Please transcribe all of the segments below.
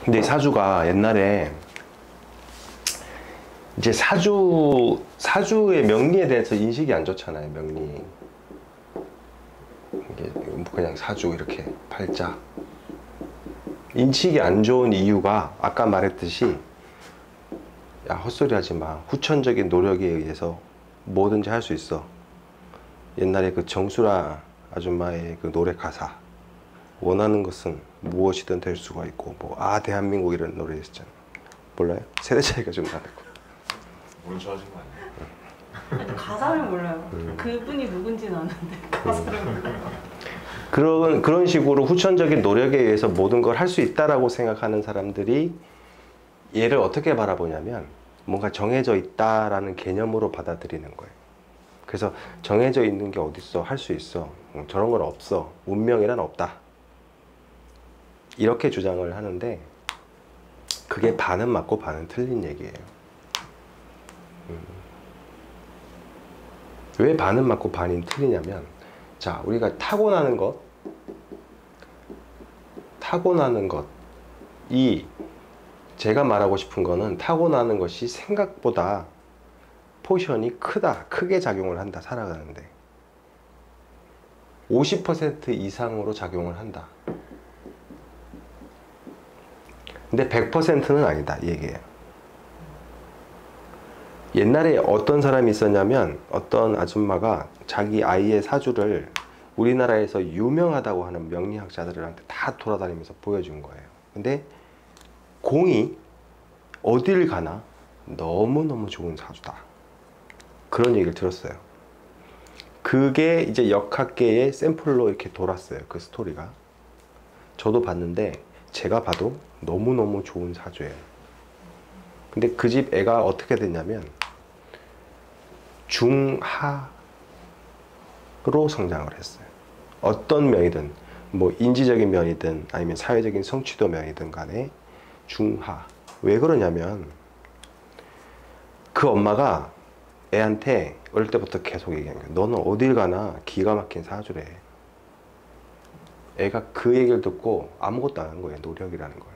근데 이 사주가 옛날에 이제 사주의 명리에 대해서 인식이 안 좋잖아요. 명리. 이게 그냥 사주 이렇게 팔자. 인식이 안 좋은 이유가 아까 말했듯이 야 헛소리 하지 마. 후천적인 노력에 의해서 뭐든지 할 수 있어. 옛날에 그 정수라 아줌마의 그 노래 가사 원하는 것은 무엇이든 될 수가 있고 뭐 아 대한민국 이런 노래 있었잖아요. 몰라요? 세대 차이가 좀 나고. 오늘 좋아진 거 아니에요? 가사를 몰라요. 그분이 누군지는 아는데 가사를 몰라요. 그런 식으로 후천적인 노력에 의해서 모든 걸 할 수 있다라고 생각하는 사람들이 얘를 어떻게 바라보냐면 뭔가 정해져 있다라는 개념으로 받아들이는 거예요. 그래서 정해져 있는 게 어딨어? 할 수 있어. 저런 건 없어. 운명이란 없다. 이렇게 주장을 하는데 그게 반은 맞고 반은 틀린 얘기예요. 왜 반은 맞고 반이 틀리냐면 자 우리가 타고나는 것이 제가 말하고 싶은 거는 타고나는 것이 생각보다 포션이 크게 작용을 한다. 살아가는데 50% 이상으로 작용을 한다. 근데 100%는 아니다 이 얘기예요. 옛날에 어떤 사람이 있었냐면 어떤 아줌마가 자기 아이의 사주를 우리나라에서 유명하다고 하는 명리학자들한테 다 돌아다니면서 보여준 거예요. 근데 공이 어딜 가나 너무너무 좋은 사주다. 그런 얘기를 들었어요. 그게 이제 역학계의 샘플로 이렇게 돌았어요. 그 스토리가. 저도 봤는데 제가 봐도 너무너무 좋은 사주예요. 근데 그 집 애가 어떻게 됐냐면 중하로 성장을 했어요. 어떤 면이든 뭐 인지적인 면이든 아니면 사회적인 성취도 면이든 간에 중하. 왜 그러냐면 그 엄마가 애한테 어릴 때부터 계속 얘기한 거예요. 너는 어딜 가나 기가 막힌 사주래. 애가 그 얘기를 듣고 아무것도 안 한 거예요. 노력이라는 걸.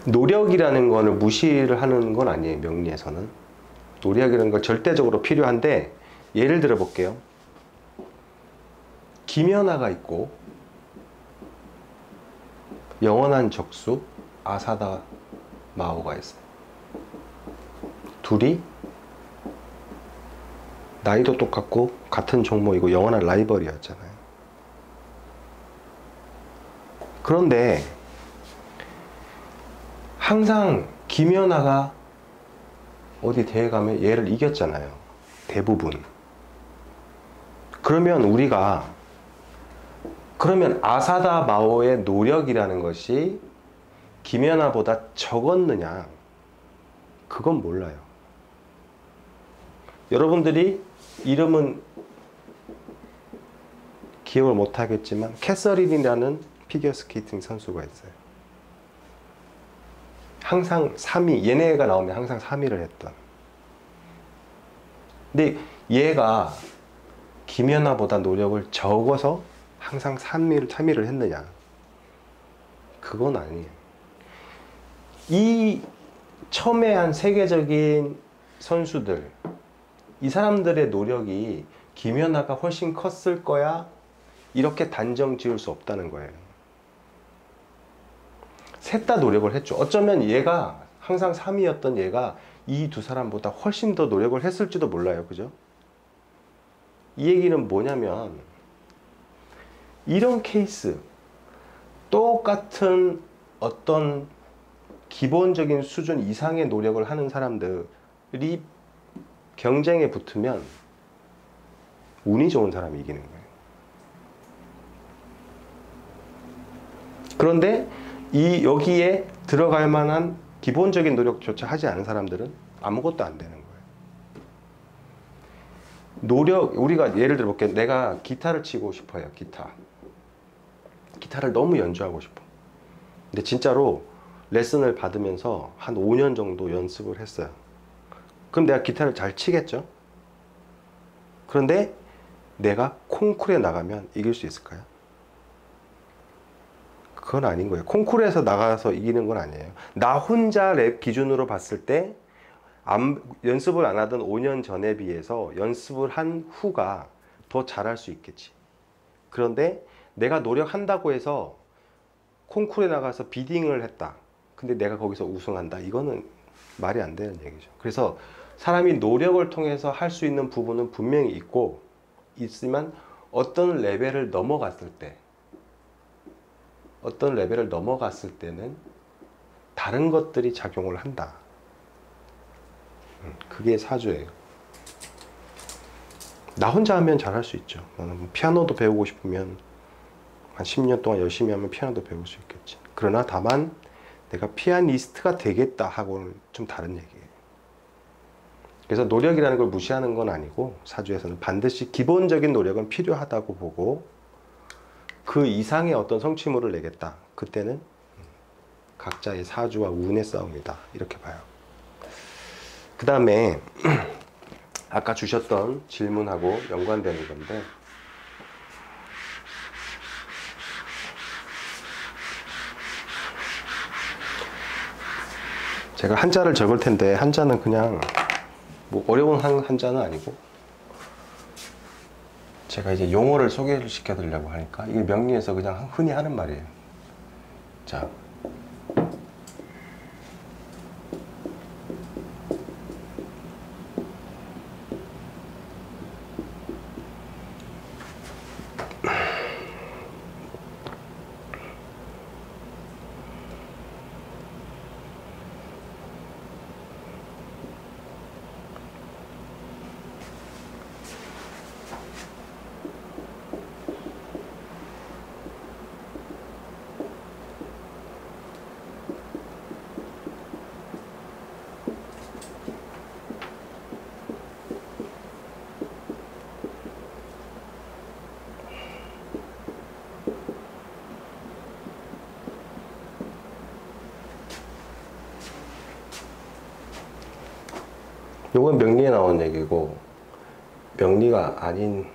노력이라는 거를 무시를 하는 건 아니에요. 명리에서는. 노력이라는 건 절대적으로 필요한데 예를 들어 볼게요. 김연아가 있고 영원한 적수 아사다 마오가 있어요. 둘이 나이도 똑같고 같은 종목이고 영원한 라이벌이었잖아요. 그런데 항상 김연아가 어디 대회 가면 얘를 이겼잖아요. 대부분. 그러면 아사다 마오의 노력이라는 것이 김연아보다 적었느냐? 그건 몰라요. 여러분들이 이름은 기억을 못하겠지만 캐서린이라는 피겨스케이팅 선수가 있어요. 항상 3위, 얘네가 나오면 항상 3위를 했던. 근데 얘가 김연아보다 노력을 적어서 항상 3위를 했느냐? 그건 아니에요. 이 첨예한 세계적인 선수들, 이 사람들의 노력이 김연아가 훨씬 컸을 거야? 이렇게 단정 지을 수 없다는 거예요. 셋 다 노력을 했죠. 어쩌면 얘가 항상 3위였던 얘가 이 두 사람보다 훨씬 더 노력을 했을지도 몰라요. 그죠? 이 얘기는 뭐냐면 이런 케이스 똑같은 어떤 기본적인 수준 이상의 노력을 하는 사람들이 경쟁에 붙으면 운이 좋은 사람이 이기는 거예요. 그런데 여기에 들어갈 만한 기본적인 노력조차 하지 않은 사람들은 아무것도 안 되는 거예요. 우리가 예를 들어 볼게요. 내가 기타를 치고 싶어요. 기타를 너무 연주하고 싶어. 근데 진짜로 레슨을 받으면서 한 5년 정도 연습을 했어요. 그럼 내가 기타를 잘 치겠죠? 그런데 내가 콩쿨에 나가면 이길 수 있을까요? 그건 아닌 거예요. 콩쿨에서 나가서 이기는 건 아니에요. 나 혼자 랩 기준으로 봤을 때 연습을 안 하던 5년 전에 비해서 연습을 한 후가 더 잘할 수 있겠지. 그런데 내가 노력한다고 해서 콩쿨에 나가서 비딩을 했다. 근데 내가 거기서 우승한다. 이거는 말이 안 되는 얘기죠. 그래서 사람이 노력을 통해서 할 수 있는 부분은 분명히 있지만 어떤 레벨을 넘어갔을 때는 다른 것들이 작용을 한다. 그게 사주예요. 나 혼자 하면 잘할 수 있죠. 피아노도 배우고 싶으면 한 10년 동안 열심히 하면 피아노도 배울 수 있겠지. 그러나 다만 내가 피아니스트가 되겠다 하고는 좀 다른 얘기예요. 그래서 노력이라는 걸 무시하는 건 아니고 사주에서는 반드시 기본적인 노력은 필요하다고 보고 그 이상의 어떤 성취물을 내겠다. 그때는 각자의 사주와 운의 싸움이다. 이렇게 봐요. 그 다음에 아까 주셨던 질문하고 연관되는 건데 제가 한자를 적을 텐데 한자는 그냥 뭐 어려운 한자는 아니고 제가 이제 용어를 소개를 시켜드리려고 하니까 이게 명리에서 그냥 흔히 하는 말이에요. 자, 요건 명리에 나온 얘기고 명리가 아닌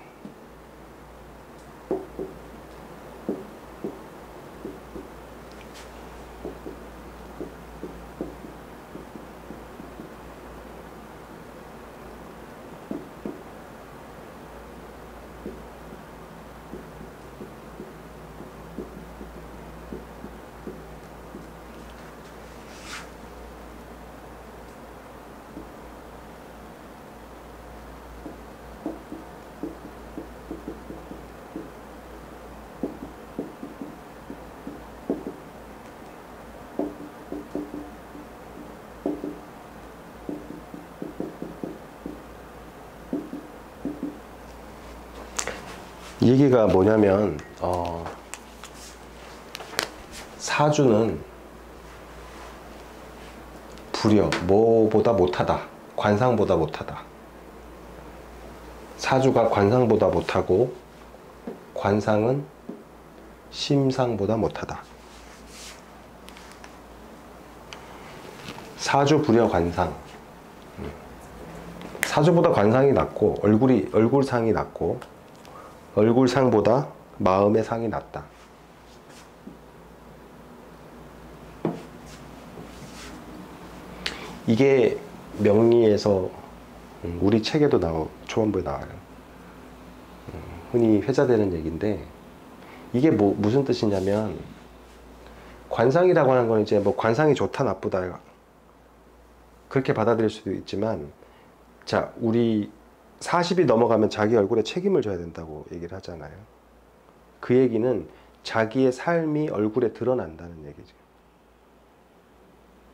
이 얘기가 뭐냐면 사주는 불여, 뭐보다 못하다. 관상보다 못하다. 사주가 관상보다 못하고 관상은 심상보다 못하다. 사주 불여 관상. 사주보다 관상이 낫고 얼굴상이 낫고 얼굴상보다 마음의 상이 낫다. 이게 명리에서 우리 책에도 초반부에 나와요. 흔히 회자되는 얘기인데 이게 무슨 뜻이냐면 관상이라고 하는 건 이제 뭐 관상이 좋다 나쁘다 그렇게 받아들일 수도 있지만 자 우리 40이 넘어가면 자기 얼굴에 책임을 져야 된다고 얘기를 하잖아요. 그 얘기는 자기의 삶이 얼굴에 드러난다는 얘기죠.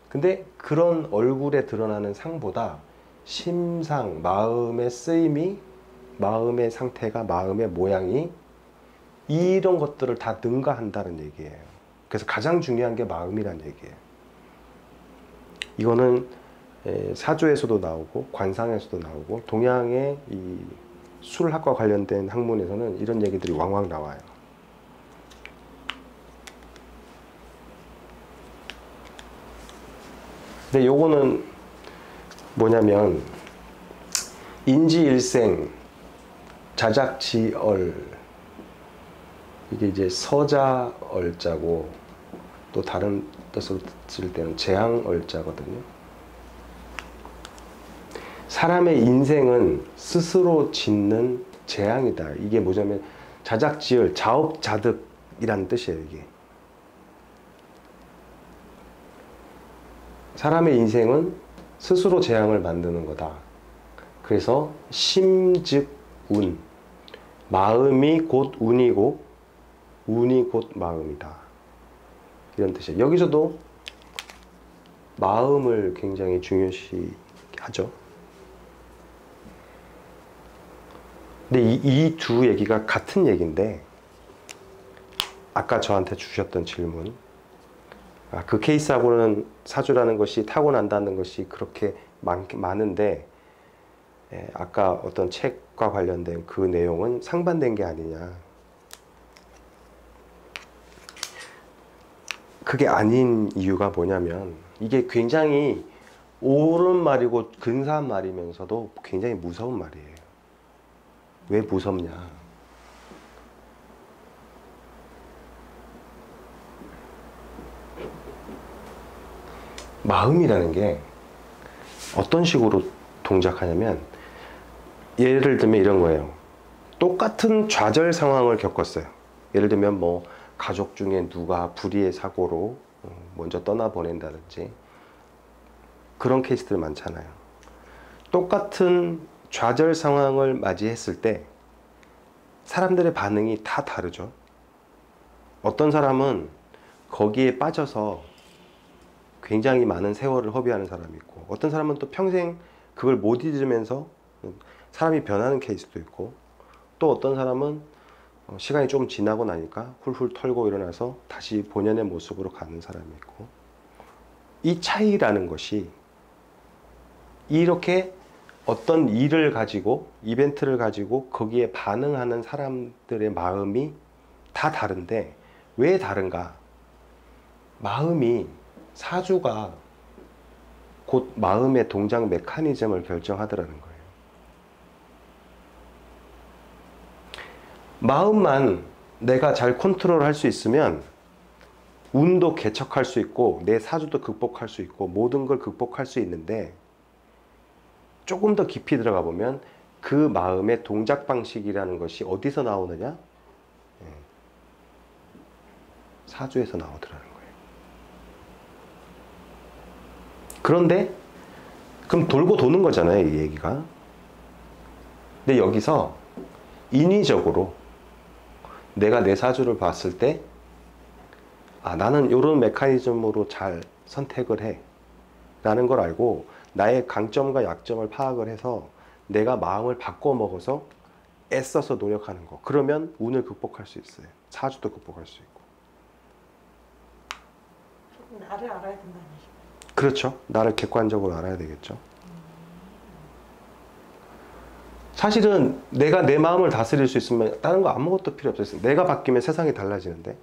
근데 그런 얼굴에 드러나는 상보다 심상, 마음의 쓰임이, 마음의 상태가, 마음의 모양이 이런 것들을 다 능가한다는 얘기예요. 그래서 가장 중요한 게 마음이란 얘기예요. 이거는 사주에서도 나오고 관상에서도 나오고 동양의 이 술학과 관련된 학문에서는 이런 얘기들이 왕왕 나와요. 근데 요거는 뭐냐면 인지일생 자작지얼, 이게 이제 서자얼자고 또 다른 뜻으로 쓸 때는 재앙얼자거든요. 사람의 인생은 스스로 짓는 재앙이다. 이게 뭐냐면 자작지을, 자업자득이라는 뜻이에요. 이게 사람의 인생은 스스로 재앙을 만드는 거다. 그래서 심즉 운, 마음이 곧 운이고 운이 곧 마음이다. 이런 뜻이에요. 여기서도 마음을 굉장히 중요시하죠. 근데 이 두 얘기가 같은 얘기인데, 아까 저한테 주셨던 질문, 그 케이스하고는 사주라는 것이 타고난다는 것이 그렇게 많은데, 아까 어떤 책과 관련된 그 내용은 상반된 게 아니냐. 그게 아닌 이유가 뭐냐면, 이게 굉장히 옳은 말이고 근사한 말이면서도 굉장히 무서운 말이에요. 왜 무섭냐? 마음이라는 게 어떤 식으로 동작하냐면, 예를 들면 이런 거예요. 똑같은 좌절 상황을 겪었어요. 예를 들면 뭐 가족 중에 누가 불의의 사고로 먼저 떠나보낸다든지, 그런 케이스들 많잖아요. 똑같은 좌절 상황을 맞이했을 때 사람들의 반응이 다 다르죠. 어떤 사람은 거기에 빠져서 굉장히 많은 세월을 허비하는 사람이 있고, 어떤 사람은 또 평생 그걸 못 잊으면서 사람이 변하는 케이스도 있고, 또 어떤 사람은 시간이 좀 지나고 나니까 훌훌 털고 일어나서 다시 본연의 모습으로 가는 사람이 있고, 이 차이라는 것이 이렇게 어떤 일을 가지고, 이벤트를 가지고 거기에 반응하는 사람들의 마음이 다 다른데, 왜 다른가? 마음이, 사주가 곧 마음의 동작 메커니즘을 결정하더라는 거예요. 마음만 내가 잘 컨트롤할 수 있으면 운도 개척할 수 있고 내 사주도 극복할 수 있고 모든 걸 극복할 수 있는데, 조금 더 깊이 들어가 보면 그 마음의 동작 방식이라는 것이 어디서 나오느냐? 사주에서 나오더라는 거예요. 그런데 그럼 돌고 도는 거잖아요, 이 얘기가. 근데 여기서 인위적으로 내가 내 사주를 봤을 때, 나는 이런 메커니즘으로 잘 선택을 해 라는 걸 알고, 나의 강점과 약점을 파악을 해서 내가 마음을 바꿔 먹어서 애써서 노력하는 거, 그러면 운을 극복할 수 있어요. 사주도 극복할 수 있고. 나를 알아야 된다는 얘기죠. 그렇죠. 나를 객관적으로 알아야 되겠죠. 사실은 내가 내 마음을 다스릴 수 있으면 다른 거 아무것도 필요 없어요. 내가 바뀌면 세상이 달라지는데.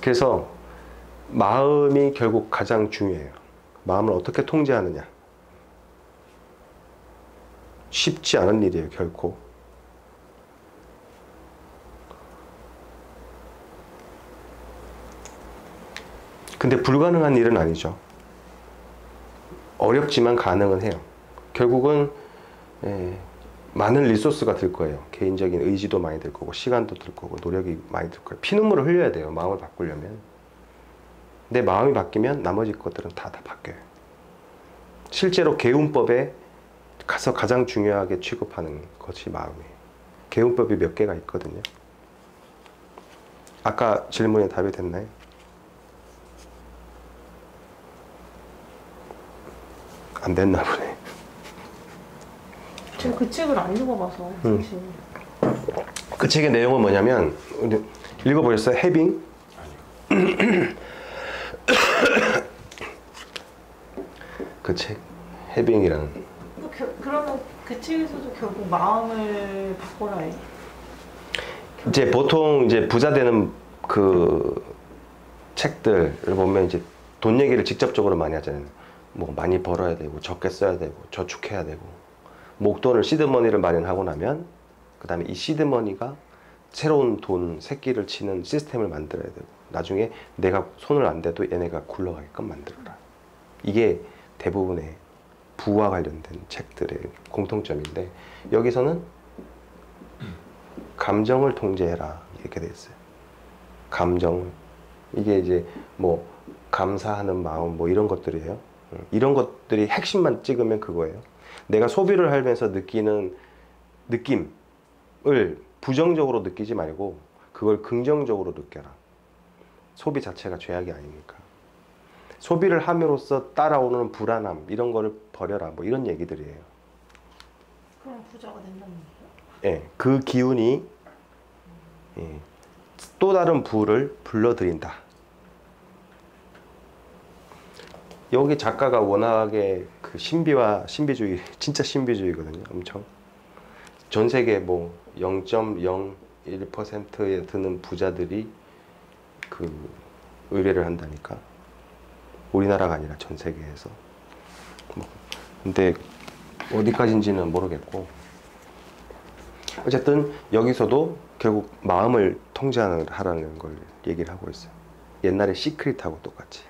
그래서 마음이 결국 가장 중요해요. 마음을 어떻게 통제하느냐. 쉽지 않은 일이에요, 결코. 근데 불가능한 일은 아니죠. 어렵지만 가능은 해요. 결국은 많은 리소스가 들 거예요. 개인적인 의지도 많이 들 거고, 시간도 들 거고, 노력이 많이 들 거예요. 피눈물을 흘려야 돼요, 마음을 바꾸려면. 내 마음이 바뀌면 나머지 것들은 다 바뀌어요. 실제로 개운법에 가서 가장 중요하게 취급하는 것이 마음이에요. 개운법이 몇 개가 있거든요. 아까 질문에 답이 됐나요? 안 됐나 보네. 제가 그 책을 안 읽어봐서 사실. 그 책의 내용은 뭐냐면, 읽어보셨어요? 해빙? 그 책, 해빙이라는. 그러면 그 책에서도 결국 마음을 바꿔라 해. 이제 보통 이제 부자 되는 그 책들을 보면 이제 돈 얘기를 직접적으로 많이 하잖아요. 뭐 많이 벌어야 되고 적게 써야 되고 저축해야 되고 목돈을 시드머니를 마련하고 나면 그 다음에 이 시드머니가 새로운 돈 새끼를 치는 시스템을 만들어야 되고 나중에 내가 손을 안 대도 얘네가 굴러가게끔 만들어라. 이게 대부분의 부와 관련된 책들의 공통점인데 여기서는 감정을 통제해라 이렇게 돼 있어요. 감정 이게 이제 뭐 감사하는 마음 뭐 이런 것들이에요. 이런 것들이 핵심만 찍으면 그거예요. 내가 소비를 하면서 느끼는 느낌을 부정적으로 느끼지 말고 그걸 긍정적으로 느껴라. 소비 자체가 죄악이 아니니까. 소비를 함으로써 따라오는 불안함 이런 거를 버려라 뭐 이런 얘기들이에요. 그럼 부자가 된다는 얘기예요? 예, 그 기운이 예, 또 다른 부를 불러들인다. 여기 작가가 워낙에 그 신비와 신비주의, 진짜 신비주의거든요. 엄청. 전 세계 뭐 0.01%에 드는 부자들이 그 의뢰를 한다니까. 우리나라가 아니라 전 세계에서. 뭐 근데 어디까지인지는 모르겠고. 어쨌든 여기서도 결국 마음을 통제하라는 걸 얘기를 하고 있어요. 옛날에 시크릿하고 똑같이.